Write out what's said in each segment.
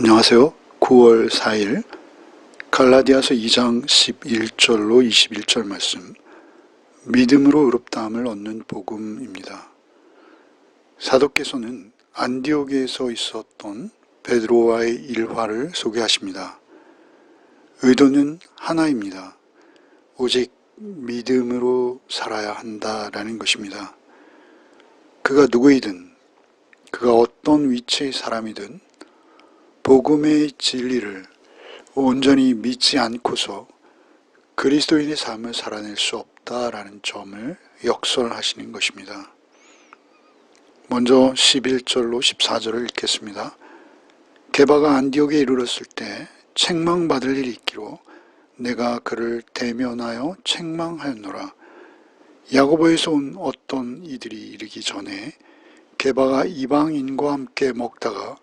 안녕하세요. 9월 4일 갈라디아서 2장 11절로 21절 말씀, 믿음으로 의롭다함을 얻는 복음입니다. 사도께서는 안디옥에서 있었던 베드로와의 일화를 소개하십니다. 의도는 하나입니다. 오직 믿음으로 살아야 한다라는 것입니다. 그가 누구이든, 그가 어떤 위치의 사람이든 복음의 진리를 온전히 믿지 않고서 그리스도인의 삶을 살아낼 수 없다라는 점을 역설하시는 것입니다. 먼저 11절로 14절을 읽겠습니다. 게바가 안디옥에 이르렀을 때 책망받을 일이 있기로 내가 그를 대면하여 책망하였노라. 야고보에서 온 어떤 이들이 이르기 전에 게바가 이방인과 함께 먹다가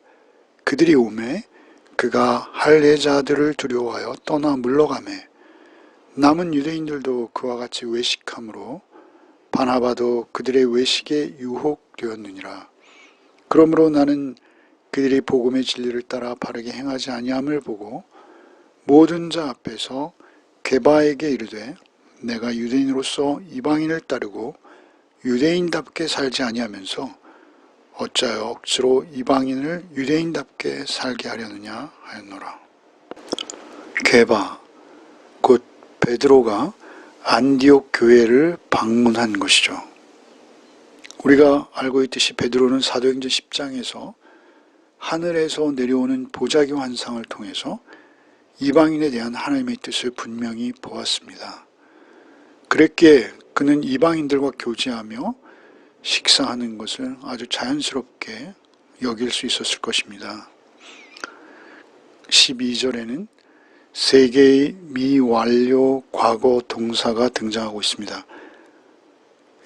그들이 오매 그가 할례자들을 두려워하여 떠나 물러가매 남은 유대인들도 그와 같이 외식함으로 바나바도 그들의 외식에 유혹되었느니라. 그러므로 나는 그들이 복음의 진리를 따라 바르게 행하지 아니함을 보고 모든 자 앞에서 게바에게 이르되 내가 유대인으로서 이방인을 따르고 유대인답게 살지 아니하면서 어찌하여 억지로 이방인을 유대인답게 살게 하려느냐 하였노라. 게바, 곧 베드로가 안디옥 교회를 방문한 것이죠. 우리가 알고 있듯이 베드로는 사도행전 10장에서 하늘에서 내려오는 보자기 환상을 통해서 이방인에 대한 하나님의 뜻을 분명히 보았습니다. 그랬기에 그는 이방인들과 교제하며 식사하는 것을 아주 자연스럽게 여길 수 있었을 것입니다. 12절에는 세 개의 미완료 과거 동사가 등장하고 있습니다.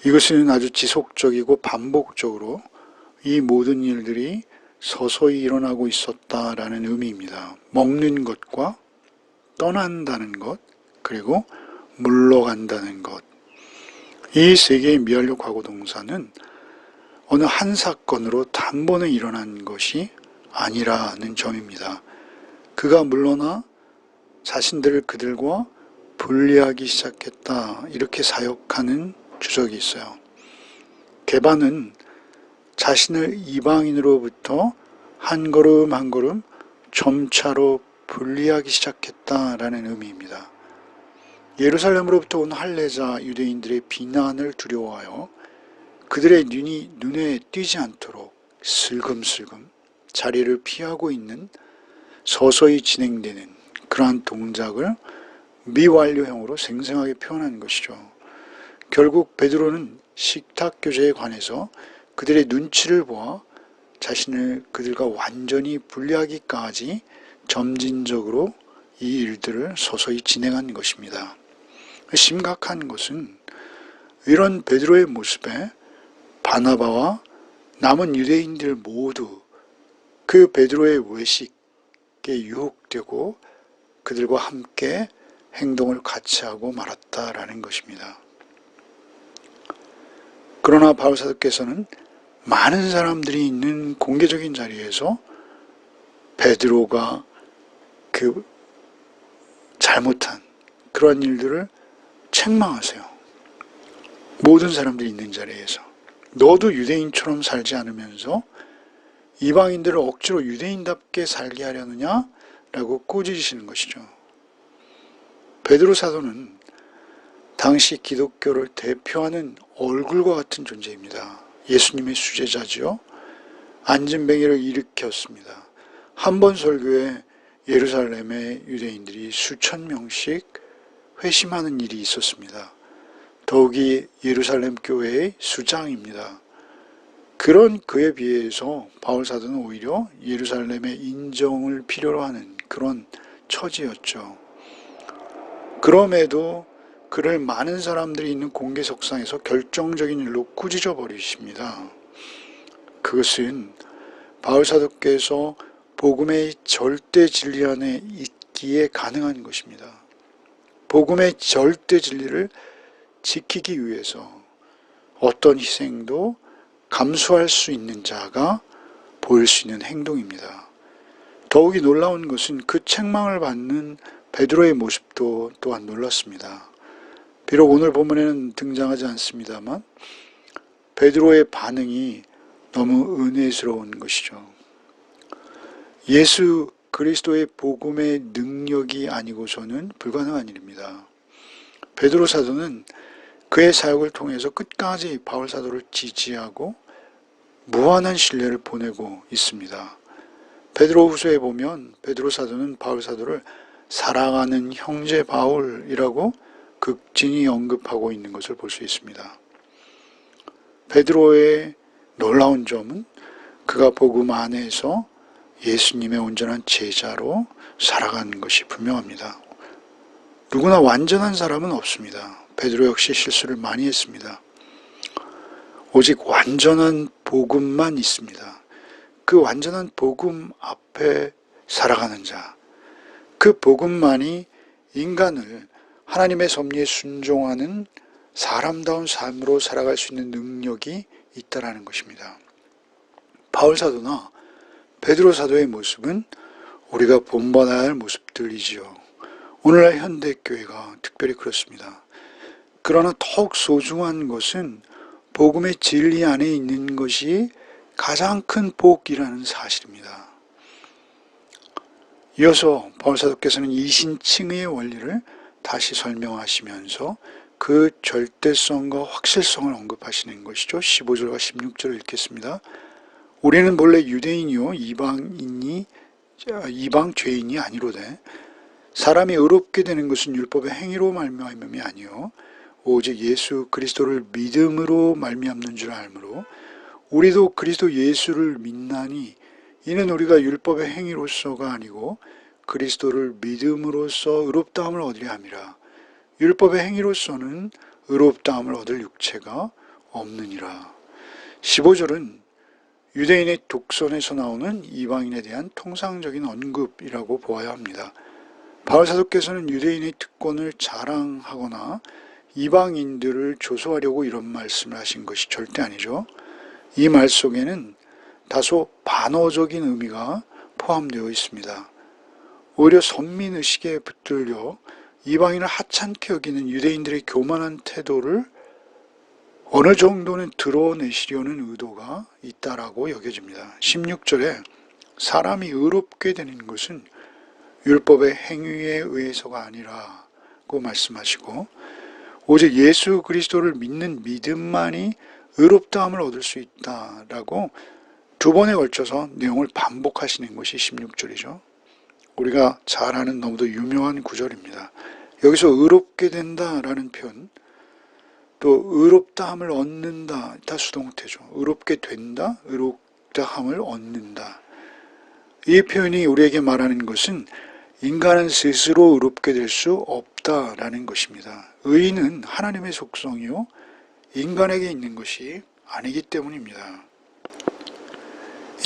이것은 아주 지속적이고 반복적으로 이 모든 일들이 서서히 일어나고 있었다라는 의미입니다. 먹는 것과 떠난다는 것, 그리고 물러간다는 것. 이 세 개의 미완료 과거 동사는 어느 한 사건으로 단번에 일어난 것이 아니라는 점입니다. 그가 물러나 자신들을 그들과 분리하기 시작했다, 이렇게 사역하는 주석이 있어요. 게바는 자신을 이방인으로부터 한 걸음 한 걸음 점차로 분리하기 시작했다라는 의미입니다. 예루살렘으로부터 온 할례자 유대인들의 비난을 두려워하여 그들의 눈에 띄지 않도록 슬금슬금 자리를 피하고 있는 서서히 진행되는 그러한 동작을 미완료형으로 생생하게 표현한 것이죠. 결국 베드로는 식탁 교제에 관해서 그들의 눈치를 보아 자신을 그들과 완전히 분리하기까지 점진적으로 이 일들을 서서히 진행한 것입니다. 심각한 것은 이런 베드로의 모습에 바나바와 남은 유대인들 모두 그 베드로의 외식에 유혹되고 그들과 함께 행동을 같이 하고 말았다라는 것입니다. 그러나 바울 사도께서는 많은 사람들이 있는 공개적인 자리에서 베드로가 그 잘못한 그러한 일들을 책망하세요. 모든 사람들이 있는 자리에서 너도 유대인처럼 살지 않으면서 이방인들을 억지로 유대인답게 살게 하려느냐? 라고 꾸짖으시는 것이죠. 베드로 사도는 당시 기독교를 대표하는 얼굴과 같은 존재입니다. 예수님의 수제자지요. 안진뱅이를 일으켰습니다. 한 번 설교에 예루살렘의 유대인들이 수천 명씩 회심하는 일이 있었습니다. 더욱이 예루살렘 교회의 수장입니다. 그런 그에 비해서 바울 사도는 오히려 예루살렘의 인정을 필요로 하는 그런 처지였죠. 그럼에도 그를 많은 사람들이 있는 공개석상에서 결정적인 일로 꾸짖어 버리십니다. 그것은 바울 사도께서 복음의 절대 진리 안에 있기에 가능한 것입니다. 복음의 절대 진리를 지키기 위해서 어떤 희생도 감수할 수 있는 자가 보일 수 있는 행동입니다. 더욱이 놀라운 것은 그 책망을 받는 베드로의 모습도 또한 놀랐습니다. 비록 오늘 본문에는 등장하지 않습니다만 베드로의 반응이 너무 은혜스러운 것이죠. 예수 그리스도의 복음의 능력이 아니고서는 불가능한 일입니다. 베드로 사도는 그의 사역을 통해서 끝까지 바울 사도를 지지하고 무한한 신뢰를 보내고 있습니다. 베드로 후서에 보면 베드로 사도는 바울 사도를 사랑하는 형제 바울이라고 극진히 언급하고 있는 것을 볼 수 있습니다. 베드로의 놀라운 점은 그가 복음 안에서 예수님의 온전한 제자로 살아가는 것이 분명합니다. 누구나 완전한 사람은 없습니다. 베드로 역시 실수를 많이 했습니다. 오직 완전한 복음만 있습니다. 그 완전한 복음 앞에 살아가는 자, 그 복음만이 인간을 하나님의 섭리에 순종하는 사람다운 삶으로 살아갈 수 있는 능력이 있다라는 것입니다. 바울 사도나 베드로 사도의 모습은 우리가 본받아야 할 모습들이지요. 오늘날 현대교회가 특별히 그렇습니다. 그러나 더욱 소중한 것은 복음의 진리 안에 있는 것이 가장 큰 복이라는 사실입니다. 이어서 바울 사도께서는 이신칭의의 원리를 다시 설명하시면서 그 절대성과 확실성을 언급하시는 것이죠. 15절과 16절을 읽겠습니다. 우리는 본래 유대인이요 이방 죄인이 아니로되 사람이 의롭게 되는 것은 율법의 행위로 말미암음이 아니요 오직 예수 그리스도를 믿음으로 말미암는 줄 알므로 우리도 그리스도 예수를 믿나니 이는 우리가 율법의 행위로서가 아니고 그리스도를 믿음으로써 의롭다함을 얻으려 함이라. 율법의 행위로서는 의롭다함을 얻을 육체가 없느니라. 15절은 유대인의 독선에서 나오는 이방인에 대한 통상적인 언급이라고 보아야 합니다. 바울 사도께서는 유대인의 특권을 자랑하거나 이방인들을 조소하려고 이런 말씀을 하신 것이 절대 아니죠. 이 말 속에는 다소 반어적인 의미가 포함되어 있습니다. 오히려 선민의식에 붙들려 이방인을 하찮게 여기는 유대인들의 교만한 태도를 어느 정도는 드러내시려는 의도가 있다라고 여겨집니다. 16절에 사람이 의롭게 되는 것은 율법의 행위에 의해서가 아니라고 말씀하시고 오직 예수 그리스도를 믿는 믿음만이 의롭다함을 얻을 수 있다라고 두 번에 걸쳐서 내용을 반복하시는 것이 16절이죠. 우리가 잘 아는 너무도 유명한 구절입니다. 여기서 의롭게 된다라는 표현, 또 의롭다함을 얻는다, 다 수동태죠. 의롭게 된다, 의롭다함을 얻는다. 이 표현이 우리에게 말하는 것은 인간은 스스로 의롭게 될 수 없다라는 것입니다. 의는 하나님의 속성이요 인간에게 있는 것이 아니기 때문입니다.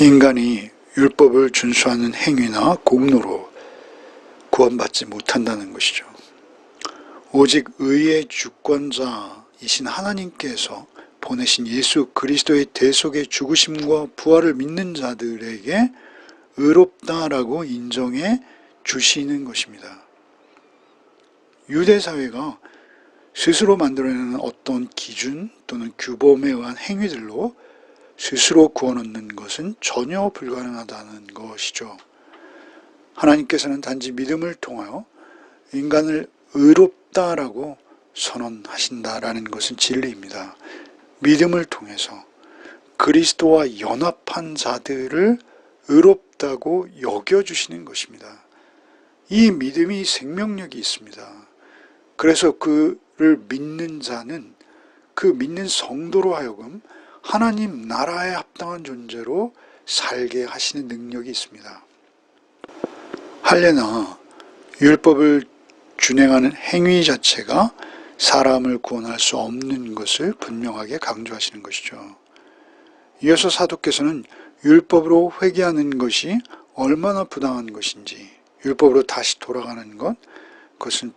인간이 율법을 준수하는 행위나 공로로 구원받지 못한다는 것이죠. 오직 의의 주권자이신 하나님께서 보내신 예수 그리스도의 대속의 죽으심과 부활을 믿는 자들에게 의롭다라고 인정해 주시는 것입니다. 유대사회가 스스로 만들어내는 어떤 기준 또는 규범에 의한 행위들로 스스로 구원 얻는 것은 전혀 불가능하다는 것이죠. 하나님께서는 단지 믿음을 통하여 인간을 의롭다라고 선언하신다라는 것은 진리입니다. 믿음을 통해서 그리스도와 연합한 자들을 의롭다고 여겨주시는 것입니다. 이 믿음이 생명력이 있습니다. 그래서 그를 믿는 자는 그 믿는 성도로 하여금 하나님 나라에 합당한 존재로 살게 하시는 능력이 있습니다. 할례나 율법을 준행하는 행위 자체가 사람을 구원할 수 없는 것을 분명하게 강조하시는 것이죠. 이어서 사도께서는 율법으로 회개하는 것이 얼마나 부당한 것인지, 율법으로 다시 돌아가는 것, 그것은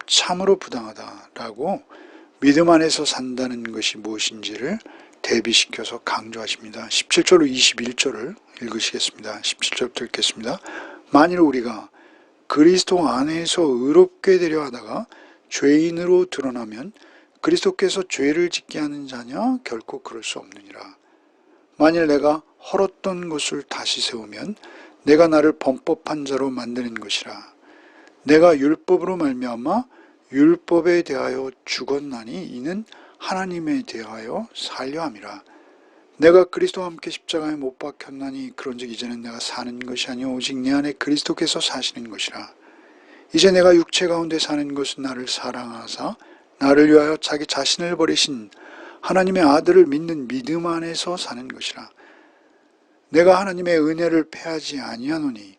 참으로 부당하다라고 믿음 안에서 산다는 것이 무엇인지를 대비시켜서 강조하십니다. 17절로 21절을 읽으시겠습니다. 17절부터 읽겠습니다. 만일 우리가 그리스도 안에서 의롭게 되려 하다가 죄인으로 드러나면 그리스도께서 죄를 짓게 하는 자냐? 결코 그럴 수 없느니라. 만일 내가 헐었던 것을 다시 세우면 내가 나를 범법한 자로 만드는 것이라. 내가 율법으로 말미암아 율법에 대하여 죽었나니 이는 하나님에 대하여 살려 함이라. 내가 그리스도와 함께 십자가에 못 박혔나니 그런즉 이제는 내가 사는 것이 아니요 오직 내 안에 그리스도께서 사시는 것이라. 이제 내가 육체 가운데 사는 것은 나를 사랑하사 나를 위하여 자기 자신을 버리신 하나님의 아들을 믿는 믿음 안에서 사는 것이라. 내가 하나님의 은혜를 패하지 아니하노니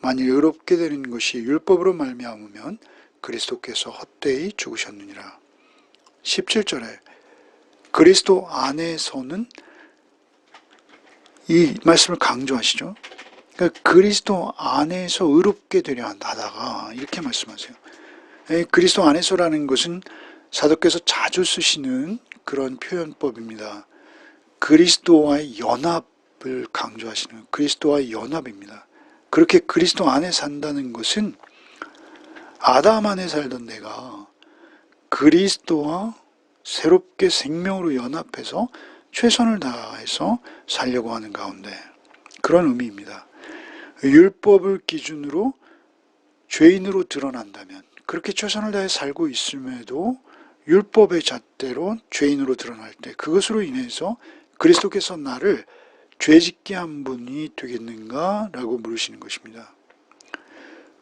만일 의롭게 되는 것이 율법으로 말미암으면 그리스도께서 헛되이 죽으셨느니라. 17절에 그리스도 안에서는 이 말씀을 강조하시죠. 그러니까 그리스도 안에서 의롭게 되려 하다가 이렇게 말씀하세요. 그리스도 안에서라는 것은 사도께서 자주 쓰시는 그런 표현법입니다. 그리스도와의 연합을 강조하시는 그리스도와의 연합입니다. 그렇게 그리스도 안에 산다는 것은 아담 안에 살던 내가 그리스도와 새롭게 생명으로 연합해서 최선을 다해서 살려고 하는 가운데 그런 의미입니다. 율법을 기준으로 죄인으로 드러난다면 그렇게 최선을 다해 살고 있음에도 율법의 잣대로 죄인으로 드러날 때 그것으로 인해서 그리스도께서 나를 죄짓게 한 분이 되겠는가? 라고 물으시는 것입니다.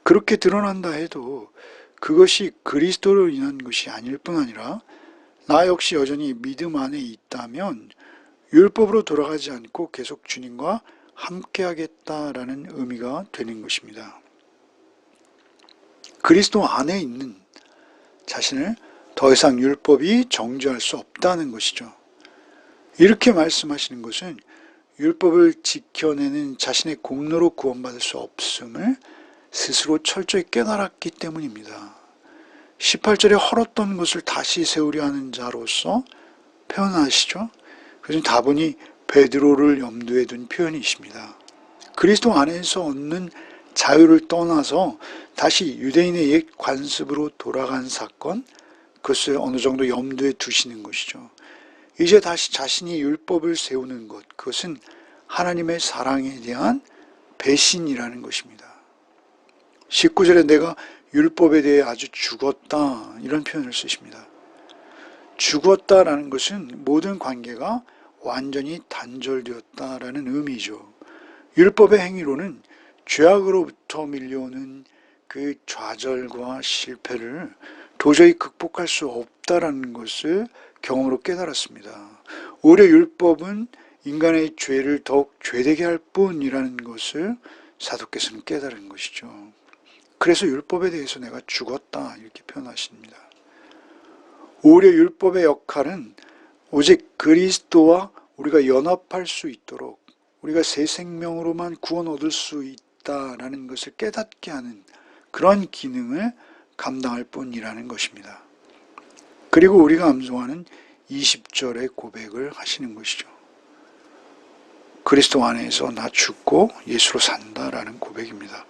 그렇게 드러난다 해도 그것이 그리스도로 인한 것이 아닐 뿐 아니라 나 역시 여전히 믿음 안에 있다면 율법으로 돌아가지 않고 계속 주님과 함께하겠다라는 의미가 되는 것입니다. 그리스도 안에 있는 자신을 더 이상 율법이 정죄할 수 없다는 것이죠. 이렇게 말씀하시는 것은 율법을 지켜내는 자신의 공로로 구원받을 수 없음을 스스로 철저히 깨달았기 때문입니다. 18절에 헐었던 것을 다시 세우려 하는 자로서 표현하시죠. 그래서 다분히 베드로를 염두에 둔 표현이십니다. 그리스도 안에서 얻는 자유를 떠나서 다시 유대인의 옛 관습으로 돌아간 사건, 그것을 어느 정도 염두에 두시는 것이죠. 이제 다시 자신이 율법을 세우는 것, 그것은 하나님의 사랑에 대한 배신이라는 것입니다. 19절에 내가 율법에 대해 아주 죽었다 이런 표현을 쓰십니다. 죽었다라는 것은 모든 관계가 완전히 단절되었다라는 의미죠. 율법의 행위로는 죄악으로부터 밀려오는 그 좌절과 실패를 도저히 극복할 수 없다라는 것을 경험으로 깨달았습니다. 오히려 율법은 인간의 죄를 더욱 죄되게 할 뿐이라는 것을 사도께서는 깨달은 것이죠. 그래서 율법에 대해서 내가 죽었다 이렇게 표현하십니다. 오히려 율법의 역할은 오직 그리스도와 우리가 연합할 수 있도록 우리가 새 생명으로만 구원 얻을 수 있다라는 것을 깨닫게 하는 그런 기능을 감당할 뿐이라는 것입니다. 그리고 우리가 암송하는 20절의 고백을 하시는 것이죠. 그리스도 안에서 나 죽고 예수로 산다라는 고백입니다.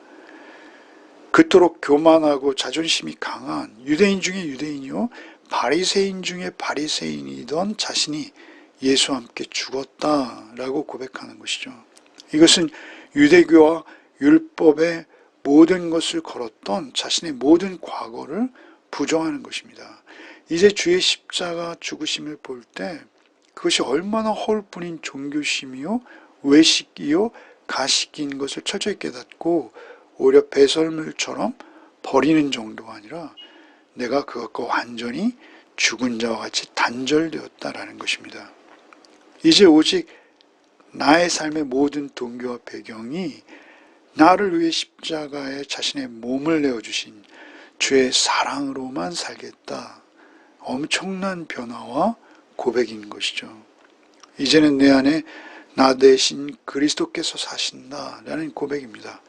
그토록 교만하고 자존심이 강한 유대인 중에 유대인이요 바리새인 중에 바리새인이던 자신이 예수와 함께 죽었다라고 고백하는 것이죠. 이것은 유대교와 율법의 모든 것을 걸었던 자신의 모든 과거를 부정하는 것입니다. 이제 주의 십자가 죽으심을 볼 때 그것이 얼마나 허울뿐인 종교심이요 외식이요 가식인 것을 철저히 깨닫고 오히려 배설물처럼 버리는 정도가 아니라 내가 그것과 완전히 죽은 자와 같이 단절되었다라는 것입니다. 이제 오직 나의 삶의 모든 동기와 배경이 나를 위해 십자가에 자신의 몸을 내어주신 주의 사랑으로만 살겠다. 엄청난 변화와 고백인 것이죠. 이제는 내 안에 나 대신 그리스도께서 사신다라는 고백입니다.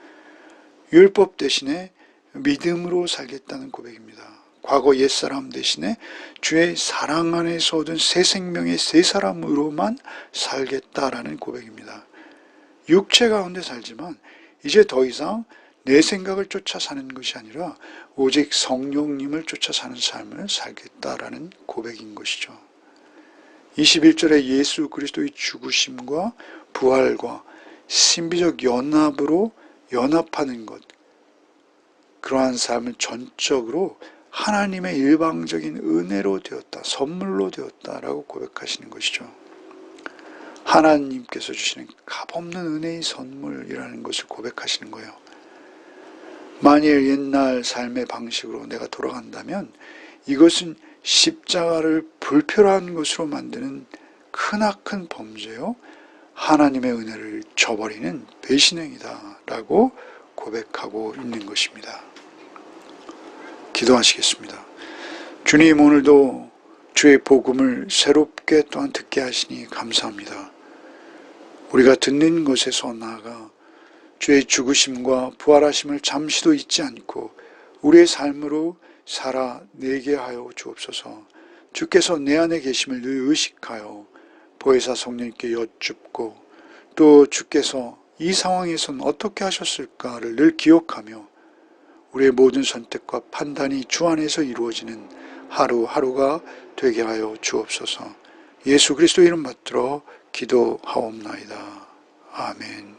율법 대신에 믿음으로 살겠다는 고백입니다. 과거 옛사람 대신에 주의 사랑 안에서 얻은 새 생명의 새 사람으로만 살겠다라는 고백입니다. 육체 가운데 살지만 이제 더 이상 내 생각을 쫓아 사는 것이 아니라 오직 성령님을 쫓아 사는 삶을 살겠다라는 고백인 것이죠. 21절에 예수 그리스도의 죽으심과 부활과 신비적 연합으로 연합하는 것, 그러한 삶을 전적으로 하나님의 일방적인 은혜로 되었다, 선물로 되었다라고 고백하시는 것이죠. 하나님께서 주시는 값없는 은혜의 선물이라는 것을 고백하시는 거예요. 만일 옛날 삶의 방식으로 내가 돌아간다면 이것은 십자가를 불필요한 것으로 만드는 크나큰 범죄요, 하나님의 은혜를 저버리는 배신행위다 라고 고백하고 있는 것입니다. 기도하시겠습니다. 주님, 오늘도 주의 복음을 새롭게 또한 듣게 하시니 감사합니다. 우리가 듣는 것에서 나아가 주의 죽으심과 부활하심을 잠시도 잊지 않고 우리의 삶으로 살아내게 하여 주옵소서. 주께서 내 안에 계심을 늘 의식하여 보혜사 성령님께 여쭙고 또 주께서 이 상황에서는 어떻게 하셨을까를 늘 기억하며 우리의 모든 선택과 판단이 주 안에서 이루어지는 하루하루가 되게 하여 주옵소서. 예수 그리스도 이름 받들어 기도하옵나이다. 아멘.